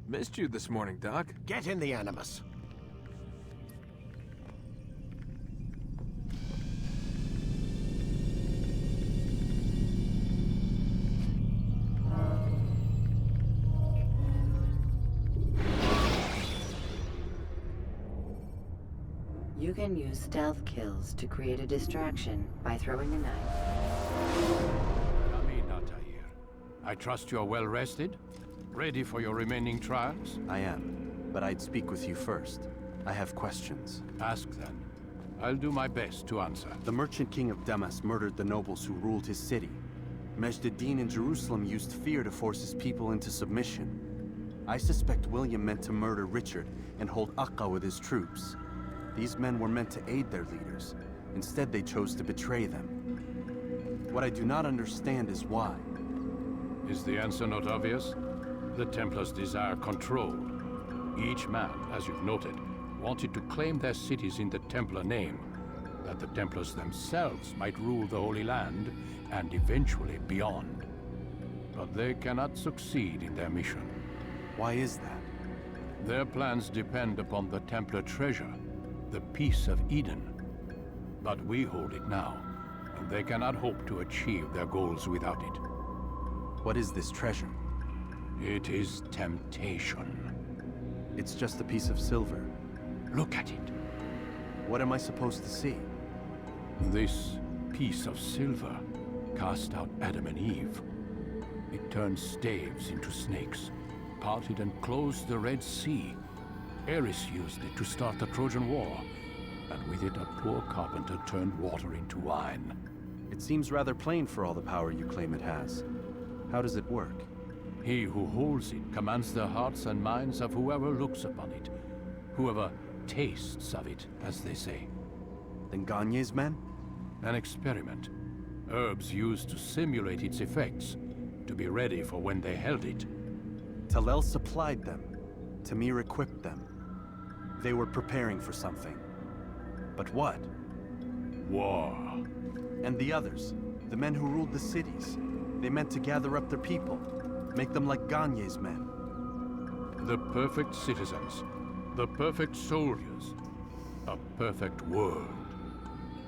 Missed you this morning, Doc. Get in the Animus. You can use stealth kills to create a distraction by throwing a knife. Umie Altair, I trust you're well rested? Ready for your remaining trials? I am, but I'd speak with you first. I have questions. Ask then. I'll do my best to answer. The merchant king of Damas murdered the nobles who ruled his city. Majd-ad-Din in Jerusalem used fear to force his people into submission. I suspect William meant to murder Richard and hold Akka with his troops. These men were meant to aid their leaders. Instead, they chose to betray them. What I do not understand is why. Is the answer not obvious? The Templars desire control. Each man, as you've noted, wanted to claim their cities in the Templar name, that the Templars themselves might rule the Holy Land, and eventually beyond. But they cannot succeed in their mission. Why is that? Their plans depend upon the Templar treasure, the Peace of Eden. But we hold it now, and they cannot hope to achieve their goals without it. What is this treasure? It is temptation. It's just a piece of silver. Look at it. What am I supposed to see? This piece of silver cast out Adam and Eve. It turned staves into snakes, parted and closed the Red Sea. Ares used it to start the Trojan War, and with it a poor carpenter turned water into wine. It seems rather plain for all the power you claim it has. How does it work? He who holds it commands the hearts and minds of whoever looks upon it, whoever tastes of it, as they say. Then Gagne's men? An experiment. Herbs used to simulate its effects, to be ready for when they held it. Talel supplied them. Tamir equipped them. They were preparing for something. But what? War. And the others, the men who ruled the cities, they meant to gather up their people, make them like Gagne's men. The perfect citizens, the perfect soldiers, a perfect world.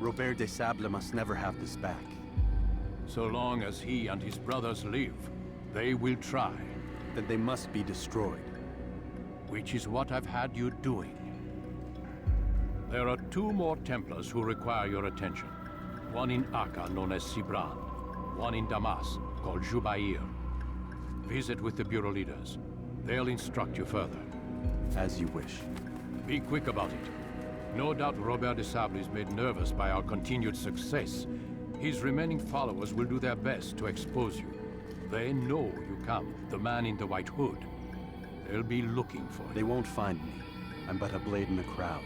Robert de Sable must never have this back. So long as he and his brothers live, they will try. Then they must be destroyed. Which is what I've had you doing. There are 2 more Templars who require your attention. One in Akka, known as Sibran. One in Damas, called Jubair. Visit with the Bureau leaders. They'll instruct you further. As you wish. Be quick about it. No doubt Robert de Sable is made nervous by our continued success. His remaining followers will do their best to expose you. They know you come, the man in the white hood. They'll be looking for you. They won't find me. I'm but a blade in the crowd.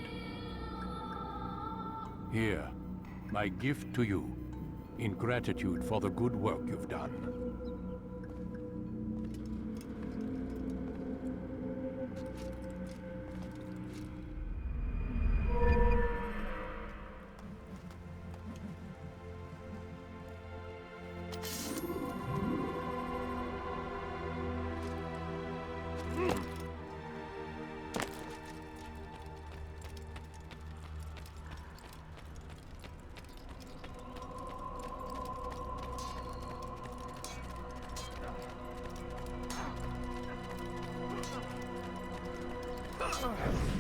Here, my gift to you, in gratitude for the good work you've done.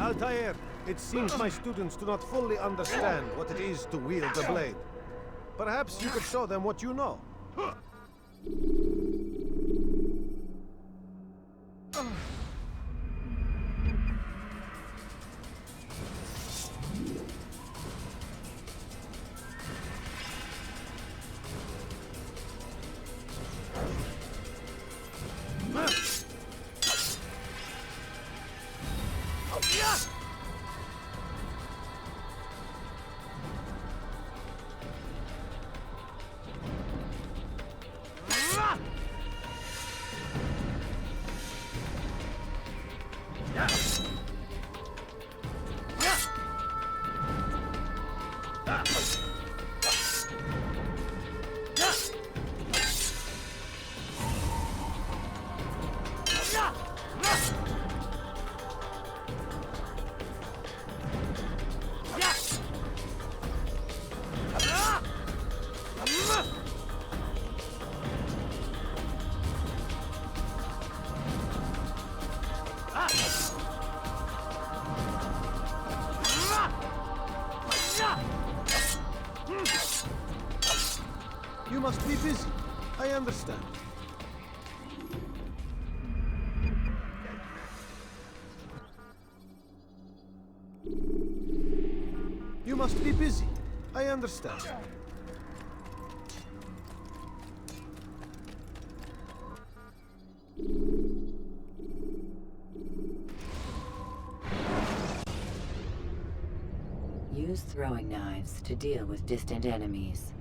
Altair, it seems my students do not fully understand what it is to wield the blade. Perhaps you could show them what you know. busy. I understand. You must be busy. I understand. Use throwing knives to deal with distant enemies.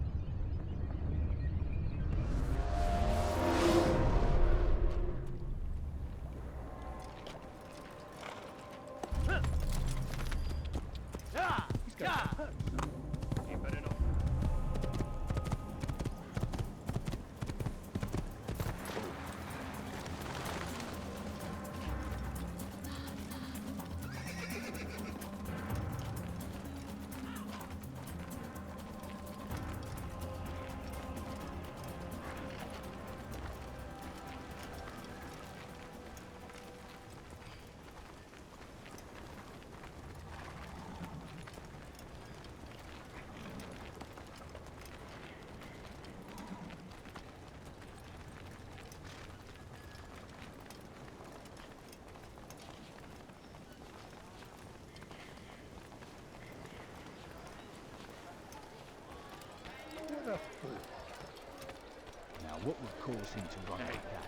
Now, what would cause him to run like that?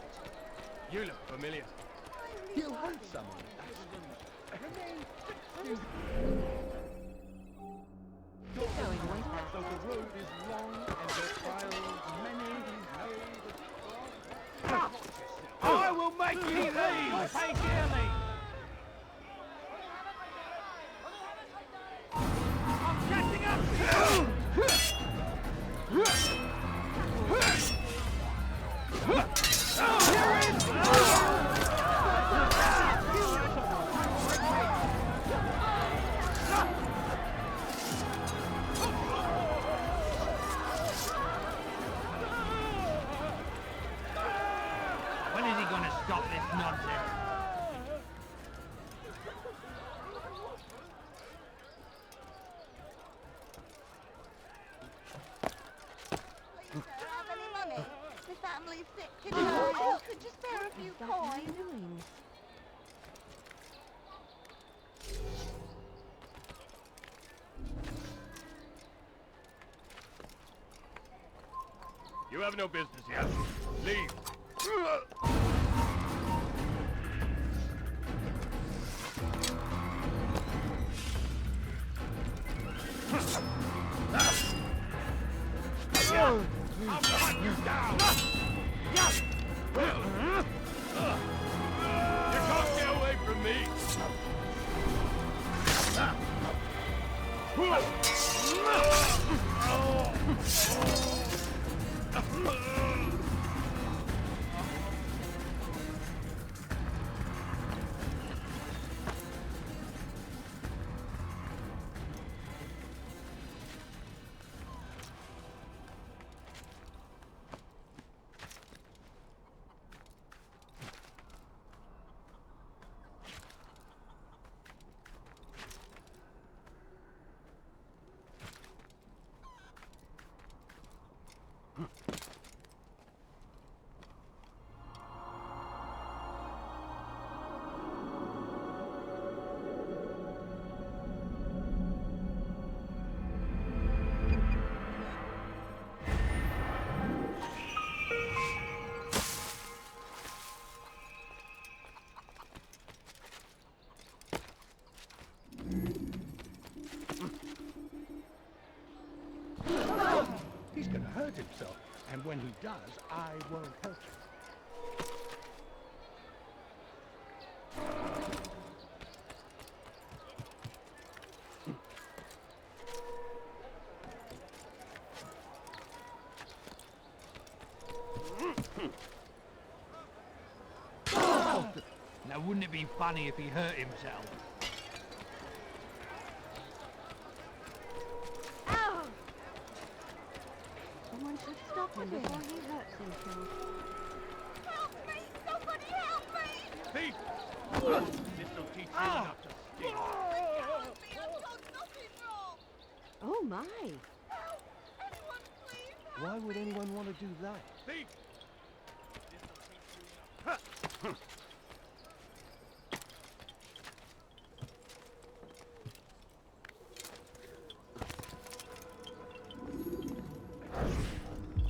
You look familiar. He'll hurt someone. So the road is long and the trials many. I will make you leave! Pay dearly! I'm catching up to you! When is he going to stop this nonsense? Have any money? The family's sick today. You could just spare a few coins. You have no business here. Leave. I'll cut you down! You can't get away from me! He's going to hurt himself, and when he does, I won't help him. Now wouldn't it be funny if he hurt himself? Ow! Someone should stop him before he hurts himself. Help me! Somebody help me! Thief! This'll teach you not to steal. Help me! I've done nothing wrong! Oh my! Help! Anyone please Why would anyone want to do that? Thief!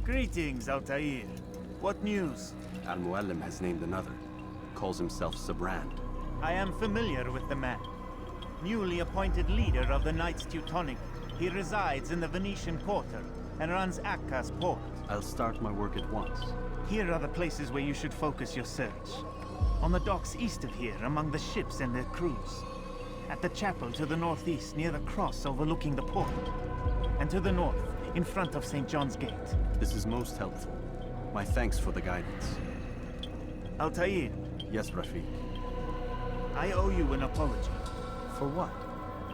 Greetings, Altair. What news? Al-Muallim has named another. Calls himself Sabrand. I am familiar with the man. Newly appointed leader of the Knights Teutonic, he resides in the Venetian Quarter and runs Akka's port. I'll start my work at once. Here are the places where you should focus your search. On the docks east of here, among the ships and their crews. At the chapel to the northeast, near the cross overlooking the port. And to the north, in front of St. John's Gate. This is most helpful. My thanks for the guidance. Altair, Yes, Rafiq. I owe you an apology. For what?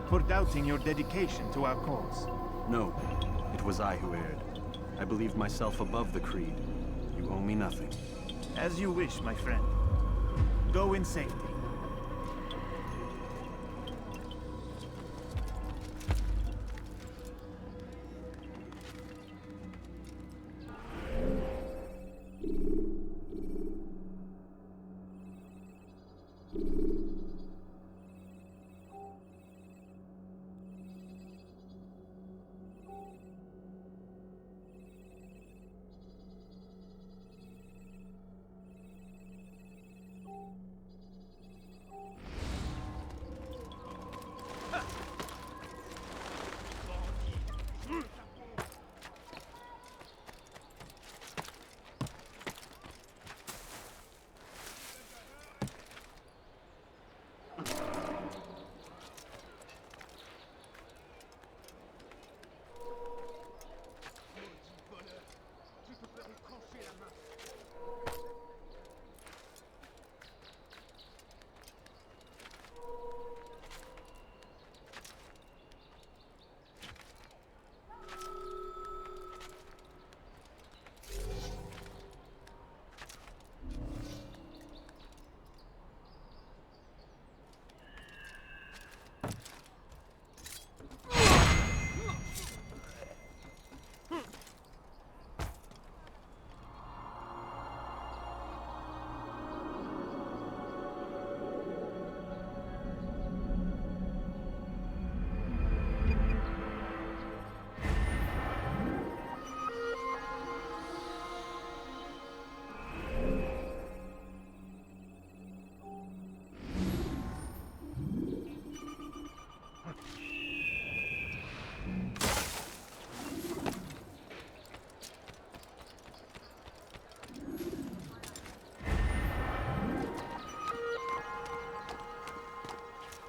For doubting your dedication to our cause. No, it was I who erred. I believed myself above the Creed. You owe me nothing. As you wish, my friend. Go in safety.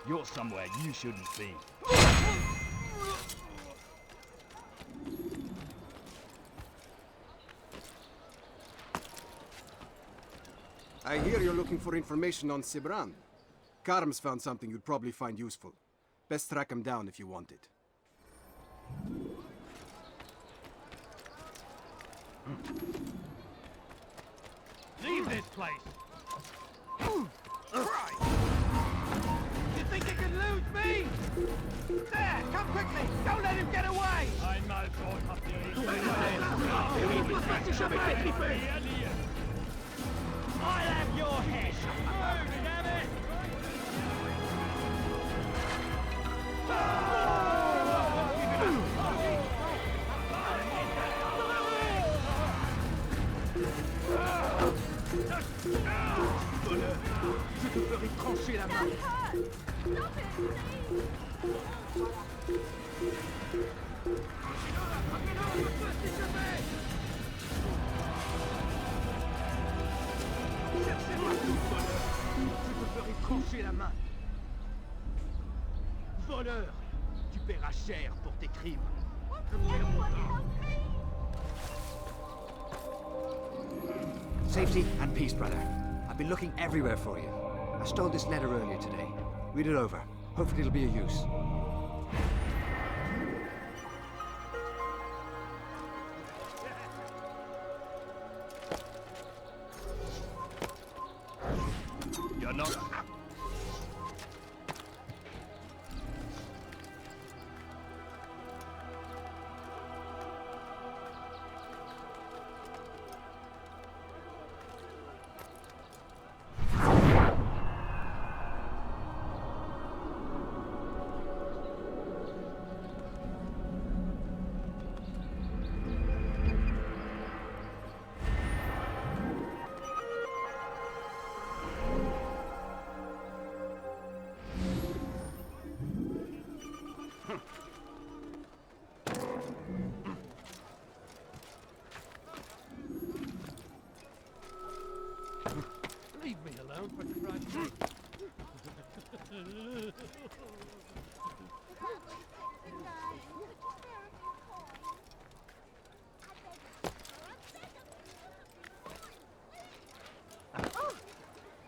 You're somewhere you shouldn't be. I hear you're looking for information on Sibran. Karm's found something you'd probably find useful. Best track him down if you want it. Leave this place! You think you can lose me? There! Come quickly! Don't let him get away! Einmal tot habt ihr ihn. I'll have your head! Move, damn it! Je te ferai trancher la main. Stop it, please! Cherchez-moi tout, voleur. Je te ferai trancher la main. Voleur, tu paieras cher pour tes crimes. Safety and peace, brother. I've been looking everywhere for you. I stole this letter earlier today. Read it over. Hopefully it'll be of use. You're not...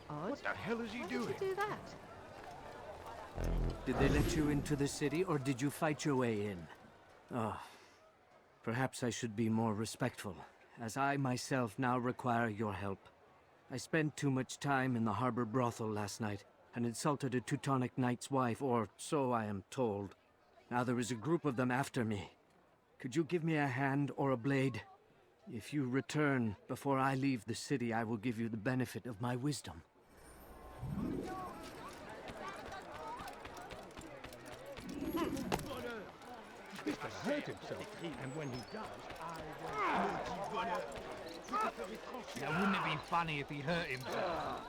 Odd. What the hell is he Why doing? did he do that? Did they let you into the city, or did you fight your way in? Oh, perhaps I should be more respectful, as I myself now require your help. I spent too much time in the harbor brothel last night, and insulted a Teutonic knight's wife, or so I am told. Now there is a group of them after me. Could you give me a hand or a blade? If you return before I leave the city, I will give you the benefit of my wisdom. He's gonna hurt himself, and when he does, I will... Now, wouldn't it be funny if he hurt himself?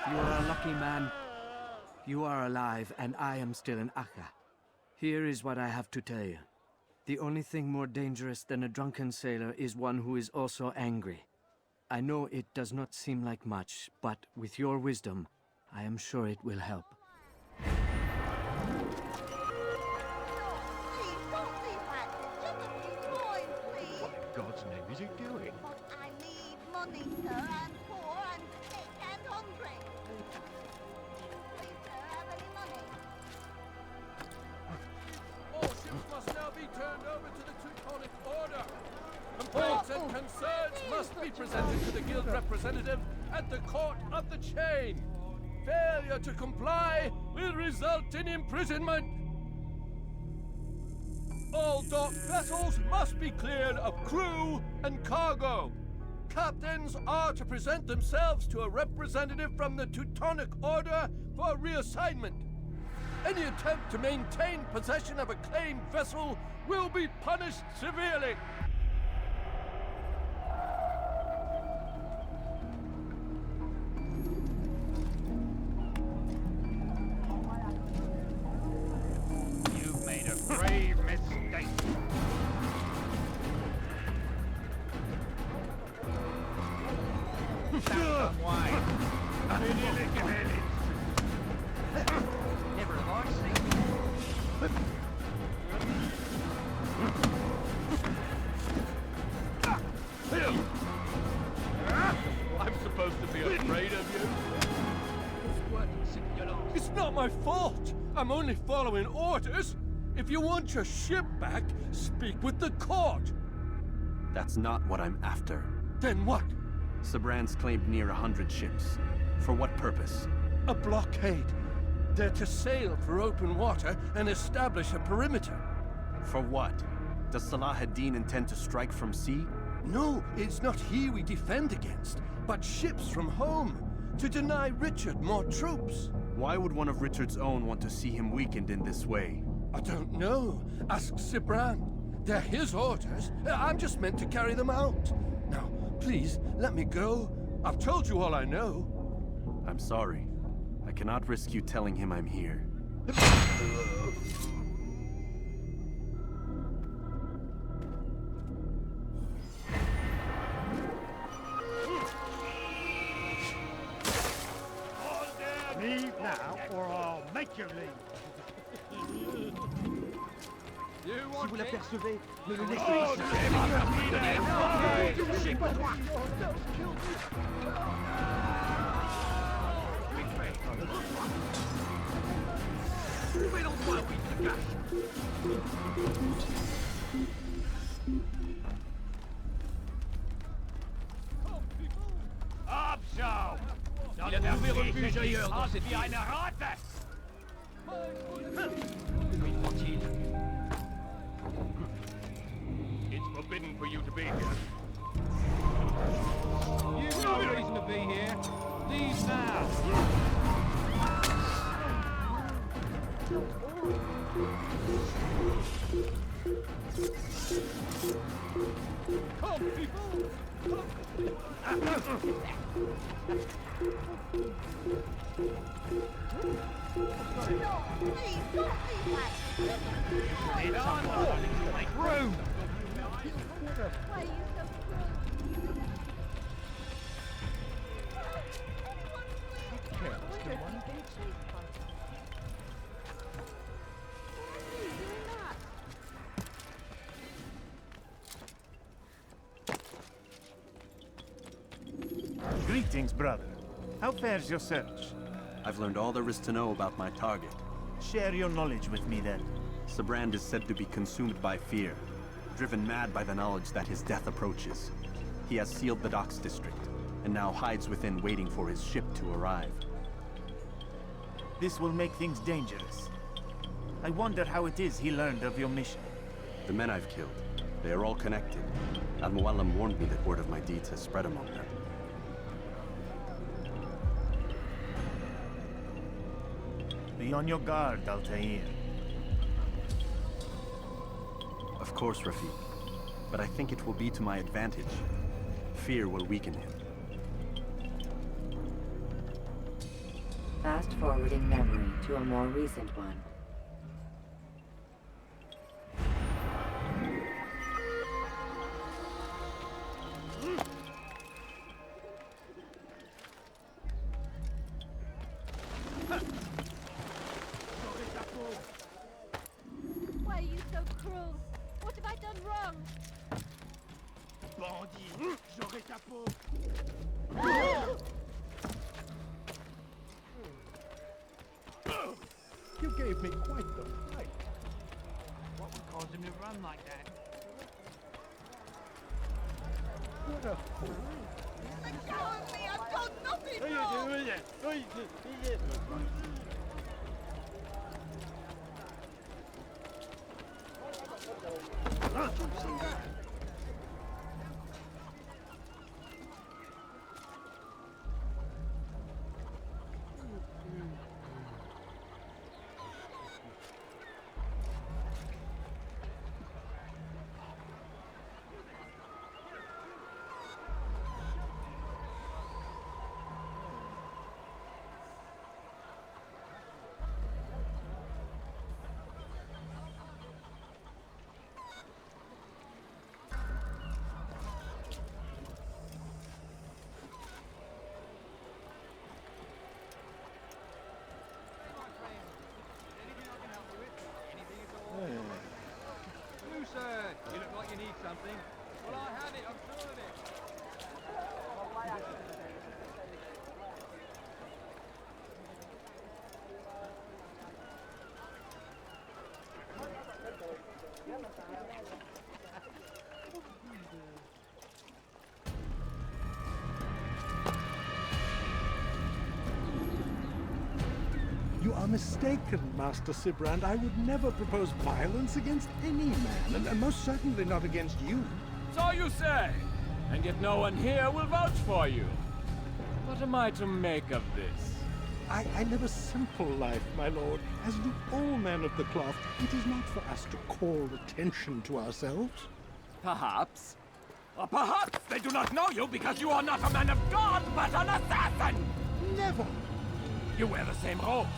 You are a lucky man. You are alive, and I am still in Akka. Here is what I have to tell you. The only thing more dangerous than a drunken sailor is one who is also angry. I know it does not seem like much, but with your wisdom, I am sure it will help. Please, don't leave that. Just a few coins, please. What in God's name is he doing? I need money, sir. I'm poor, I'm sick and hungry. Please, sir, have any money? All ships must now be turned over to the Teutonic Order. Complaints and concerns must be presented to the guild representative at the Court of the Chain. Failure to comply will result in imprisonment. All docked vessels must be cleared of crew and cargo. Captains are to present themselves to a representative from the Teutonic Order for reassignment. Any attempt to maintain possession of a claimed vessel will be punished severely. You've made a grave mistake. Some wine. Never have I seen. I'm supposed to be afraid of you? It's not my fault. I'm only following orders. If you want your ship back, speak with the court. That's not what I'm after. Then what? Sabran's claimed near 100 ships. For what purpose? A blockade. They're to sail for open water and establish a perimeter. For what? Does Salah ad-Din intend to strike from sea? No, it's not he we defend against, but ships from home, to deny Richard more troops. Why would one of Richard's own want to see him weakened in this way? I don't know. Ask Sibran. They're his orders. I'm just meant to carry them out. Now, please, let me go. I've told you all I know. I'm sorry. I cannot risk you telling him I'm here. Leave now, or I'll make you leave. Si vous l'apercevez, ne le laissez Oh, Trouvez l'endroit où il se cache. Ciao! Il avait un fusilleur dans cette ville. Eine Ratte! Oui, tranquille. It's forbidden for you to be here. You've no reason to be here. Leave now. Come, people! No, please, don't leave that. It's on, make room! Why are you so cruel? Anyone, please? Where have you been chased from? Why are you doing that? Greetings, brother. How fares your search? I've learned all there is to know about my target. Share your knowledge with me, then. Sibrand is said to be consumed by fear, driven mad by the knowledge that his death approaches. He has sealed the docks district, and now hides within waiting for his ship to arrive. This will make things dangerous. I wonder how it is he learned of your mission. The men I've killed, they are all connected. Al-Muallim warned me that word of my deeds has spread among them. Be on your guard, Altair. Of course, Rafiq. But I think it will be to my advantage. Fear will weaken him. Fast forwarding memory to a more recent one. Why are you so cruel? What have I done wrong? Bandit! J'aurai ta peau! You gave me quite the fright. What would cause him to run like that? What a fool. Let go of me! I've done nothing wrong! Sir, you look like you need something. Well, I have it, I'm sure of it. You are mistaken, Master Sibrand. I would never propose violence against any man, and most certainly not against you. So you say, and yet no one here will vouch for you. What am I to make of this? I live a simple life, my lord. As do all men of the cloth, it is not for us to call attention to ourselves. Perhaps. Or perhaps they do not know you because you are not a man of God, but an assassin! Never! You wear the same robes.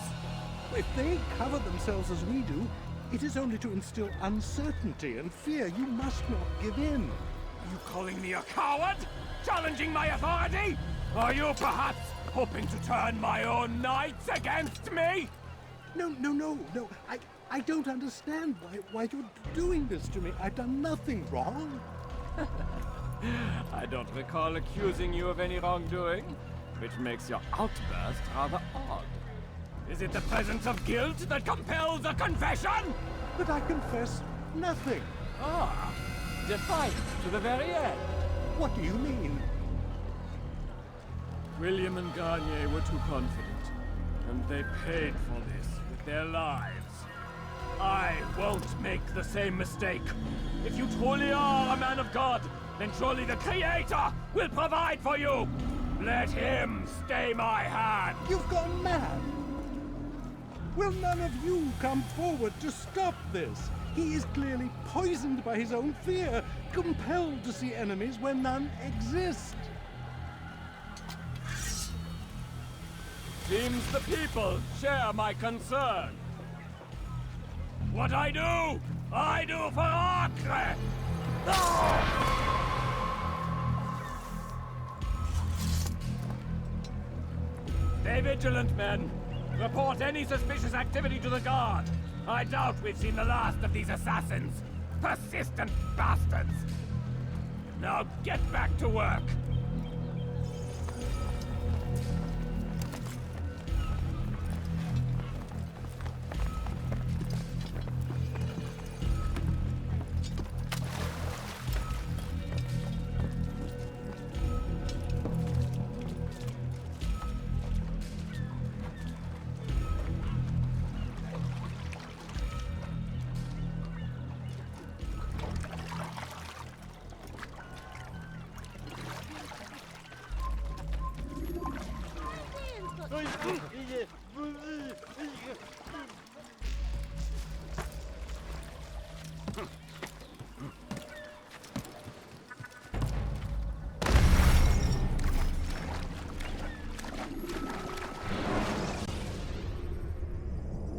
If they cover themselves as we do, it is only to instill uncertainty and fear. You must not give in. Are you calling me a coward? Challenging my authority? Are you perhaps hoping to turn my own knights against me? No. I don't understand why you're doing this to me. I've done nothing wrong. I don't recall accusing you of any wrongdoing, which makes your outburst rather odd. Is it the presence of guilt that compels a confession? But I confess nothing. Ah, defiant to the very end. What do you mean? William and Garnier were too confident, and they paid for this with their lives. I won't make the same mistake. If you truly are a man of God, then surely the Creator will provide for you! Let him stay my hand! You've gone mad! Will none of you come forward to stop this? He is clearly poisoned by his own fear, compelled to see enemies where none exist. Seems the people share my concern. What I do for Acre! Stay vigilant, men. Report any suspicious activity to the guard. I doubt we've seen the last of these assassins. Persistent bastards. Now get back to work.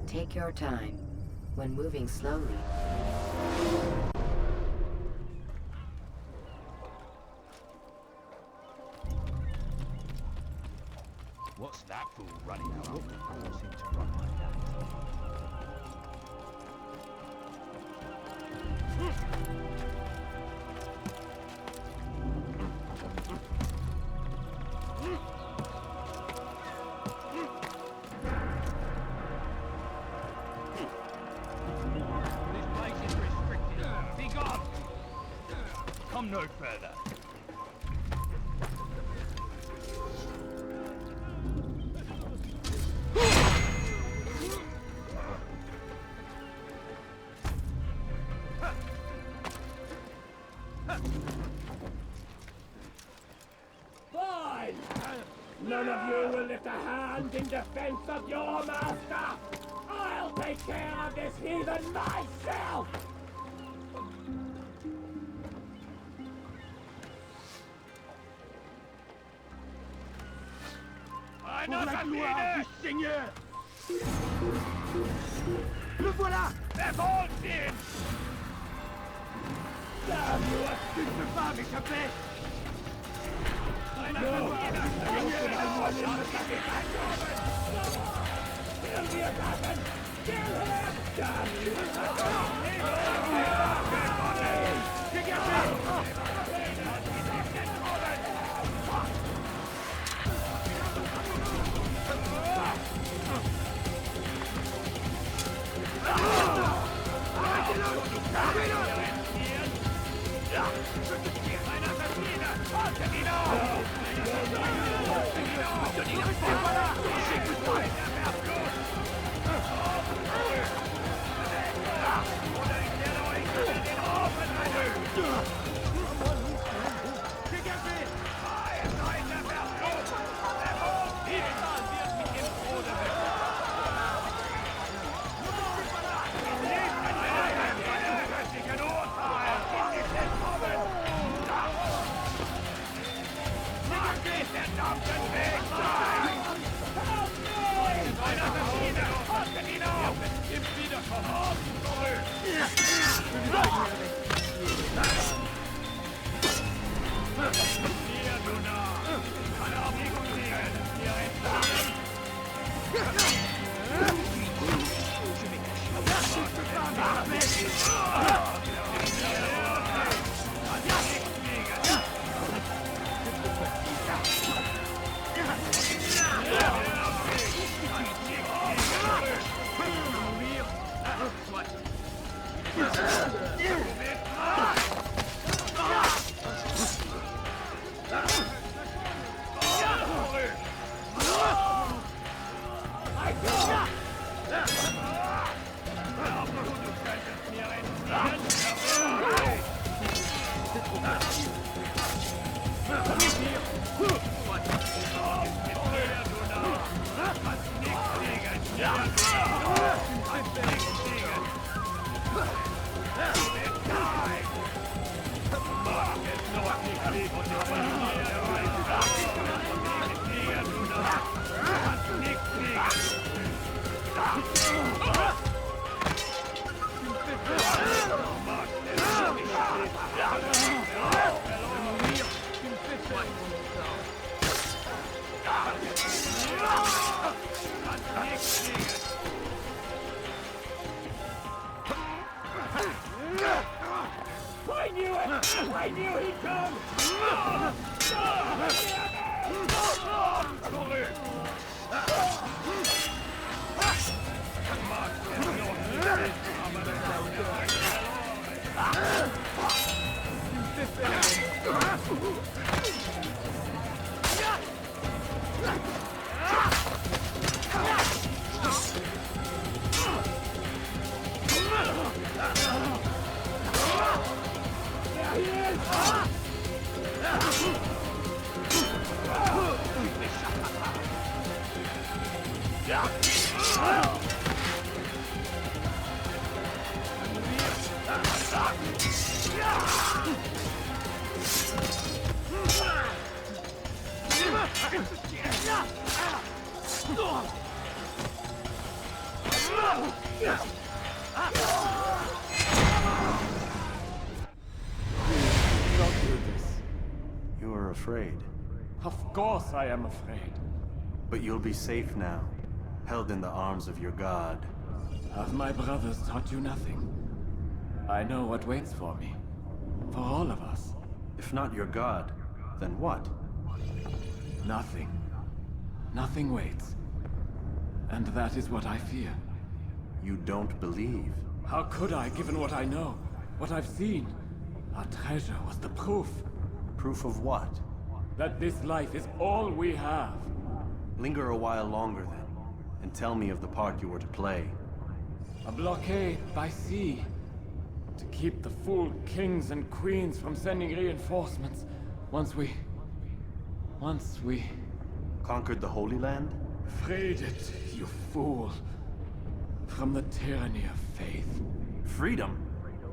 Take your time. When moving slowly, What's that fool running out of? Doesn't seem to run like that. This place is restricted. Be gone! Come no further. Fine! None of you will lift a hand in defense of your master! I'll take care of this heathen myself! Pour la gloire du Seigneur! Le voilà! They're all dead! Damn you! Tu ne peux pas m'échapper! Kill the assassin! Kill him! Damn you! You are afraid. Of course I am afraid. But you'll be safe now, held in the arms of your god. Have my brothers taught you nothing? I know what waits for me. For all of us. If not your god, then what? Nothing. Nothing waits. And that is what I fear. You don't believe. How could I, given what I know? What I've seen? Our treasure was the proof. Proof of what? That this life is all we have. Linger a while longer then, and tell me of the part you were to play. A blockade by sea. To keep the fool kings and queens from sending reinforcements. Once we... Conquered the Holy Land? Freed it, you fool. From the tyranny of faith. Freedom?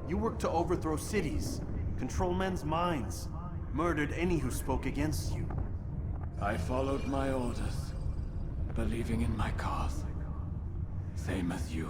You worked to overthrow cities, control men's minds, murdered any who spoke against you. I followed my orders, believing in my cause. Same as you.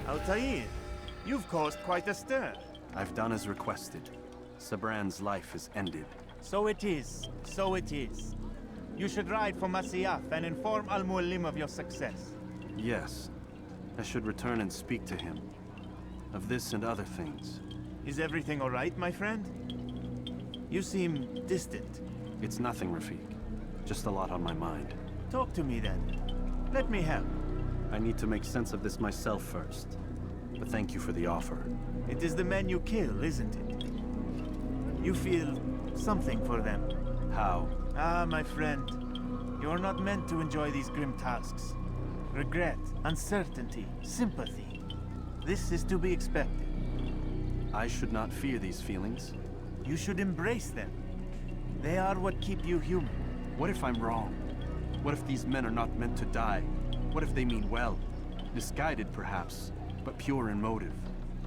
Altair, you've caused quite a stir. I've done as requested. Sabran's life is ended. So it is. So it is. You should ride for Masyaf and inform Al-Mualim of your success. Yes. I should return and speak to him. Of this and other things. Is everything all right, my friend? You seem distant. It's nothing, Rafik. Just a lot on my mind. Talk to me then. Let me help. I need to make sense of this myself first. But thank you for the offer. It is the men you kill, isn't it? You feel something for them. How? Ah, my friend. You're not meant to enjoy these grim tasks. Regret, uncertainty, sympathy. This is to be expected. I should not fear these feelings. You should embrace them. They are what keep you human. What if I'm wrong? What if these men are not meant to die? What if they mean well? Misguided, perhaps, but pure in motive.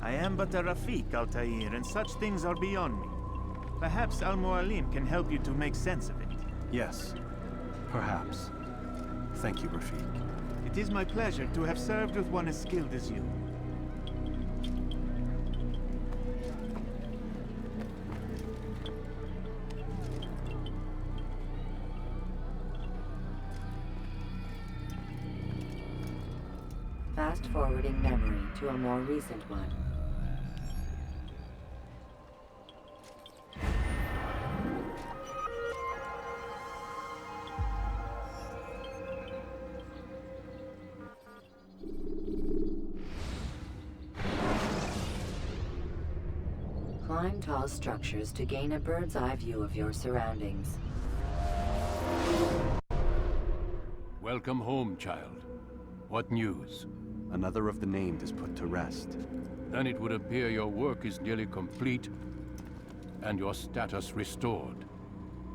I am but a Rafik, Altair, and such things are beyond me. Perhaps Al-Mualim can help you to make sense of it. Yes, perhaps. Thank you, Rafik. It is my pleasure to have served with one as skilled as you. Fast-forwarding memory to a more recent one. Climb tall structures to gain a bird's-eye view of your surroundings. Welcome home, child. What news? Another of the named is put to rest. Then it would appear your work is nearly complete, and your status restored.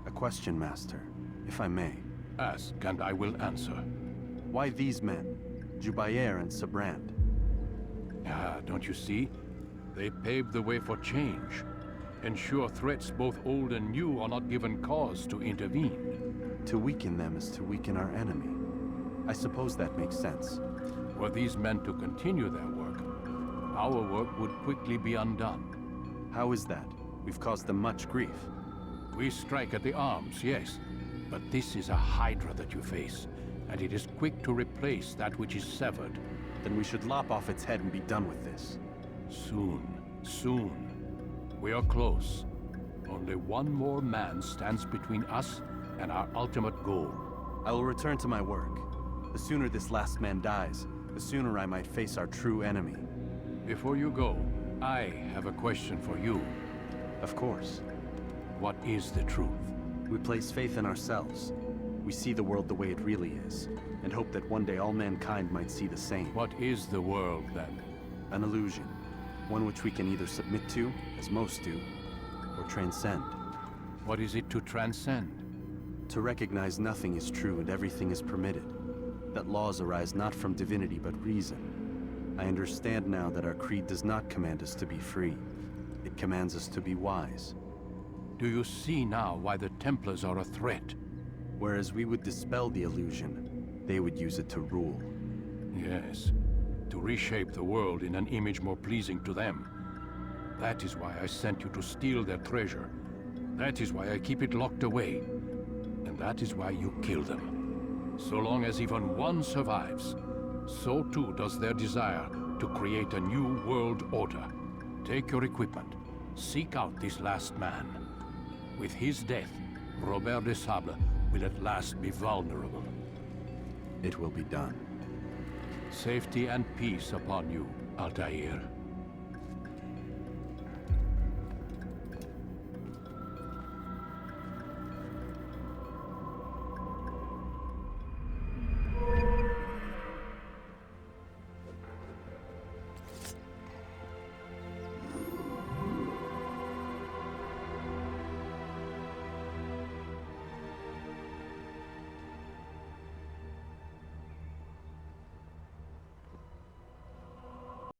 A question, Master, if I may. Ask, and I will answer. Why these men? Jubayer and Sibrand. Ah, don't you see? They paved the way for change. Ensure threats both old and new are not given cause to intervene. To weaken them is to weaken our enemy. I suppose that makes sense. Were these men to continue their work, our work would quickly be undone. How is that? We've caused them much grief. We strike at the arms, yes. But this is a hydra that you face, and it is quick to replace that which is severed. Then we should lop off its head and be done with this. Soon, soon. We are close. Only one more man stands between us and our ultimate goal. I will return to my work. The sooner this last man dies, the sooner I might face our true enemy. Before you go, I have a question for you. Of course. What is the truth? We place faith in ourselves. We see the world the way it really is, and hope that one day all mankind might see the same. What is the world, then? An illusion. One which we can either submit to, as most do, or transcend. What is it to transcend? To recognize nothing is true and everything is permitted. That laws arise not from divinity but reason. I understand now that our creed does not command us to be free. It commands us to be wise. Do you see now why the Templars are a threat? Whereas we would dispel the illusion, they would use it to rule. Yes. To reshape the world in an image more pleasing to them. That is why I sent you to steal their treasure. That is why I keep it locked away. And that is why you kill them. So long as even one survives, so too does their desire to create a new world order. Take your equipment. Seek out this last man. With his death, Robert de Sable will at last be vulnerable. It will be done. Safety and peace upon you, Altair.